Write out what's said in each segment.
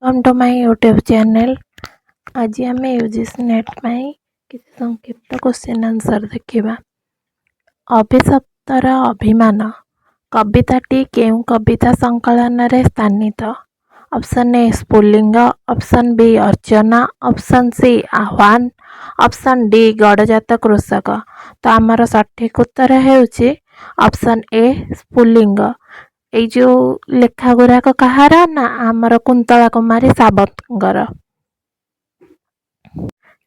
Welcome to my YouTube channel. आज आम UGC net किसी संक्षिप्त क्वेश्चन आंसर देखा। अभिशप्तर अभिमान कविताटी केउं कविता संकलन रे स्थानित? Option A Sphulinga, option B Archana, option C Ahvan, option D गड़जात कृषक। तो आमर सठिक उत्तर है ऑप्शन ए स्फुलिंग। एई जो लेखा गुराक कहार ना आमर कुंतला कुमारी सावंतर।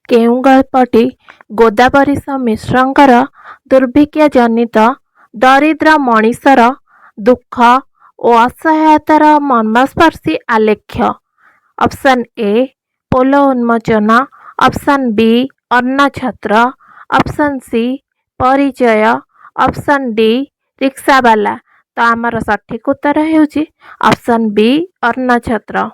केउं गल्पटी गोदावरीश मिश्रंकर दुर्भिक्ष जनित दरिद्र मनीषर दुख और असहायतार मर्मस्पर्शी आलेख्य? Option A Pol Unmochan, option B Anna Chhatra, option C परिचय, ऑप्शन डी रिक्शावाला। तो आमर सठिक उत्तर है ऑप्शन बी अन्न छत्र।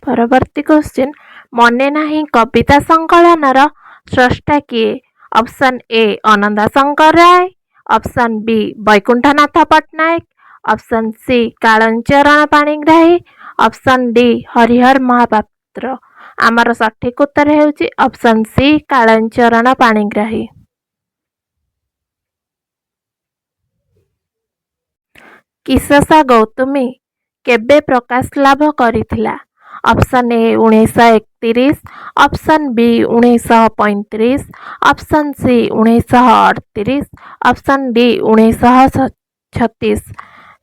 परवर्ती क्वेश्चन, मने नाही कविता संकलनर स्रष्टा किए? Option A Anantashankar Ray, option B Baikunthanath Pattanayak, option C Kalicharan Panigrahi, option D Harihar Mahapatra. आमर सठिक उत्तर है ऑप्शन सी कालचरण पाणिग्राही। किससा गौतमी केबे प्रकाश लाभ करिथिला? Option A 1931, option B 1935, option C 1938, option D 1936।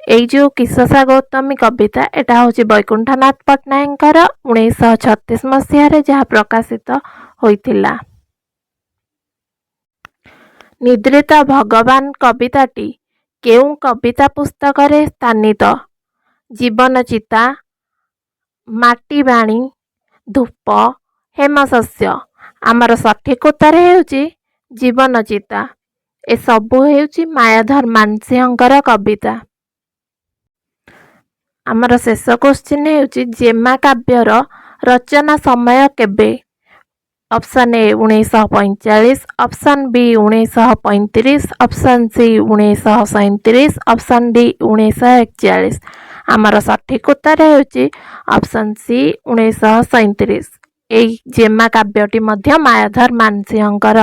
এই जो किससा गौतमी कविता एटा हूँ वैकुंठनाथ पट्टनायक 1936 मसीह जहाँ प्रकाशित होइथिला। निद्रित भगवान कविताटी केउं कविता पुस्तक रे स्थानित? जीवन चिता, माटी बाणी, धूप, हेमशस्य। आमर सठिक उत्तर है जीवन चिता। ए सबू है मायाधर मानसिंहर कविता। आमर शेष क्वेश्चन है जेमा काव्यर रचना समय केबे? Option A 1945, option B 1935, option C 1937, option D 1941। आमर सठिक उत्तर है ऑप्शन सी 1937। एई जेमा काव्यटी मध्य मायाधर मानसिंहर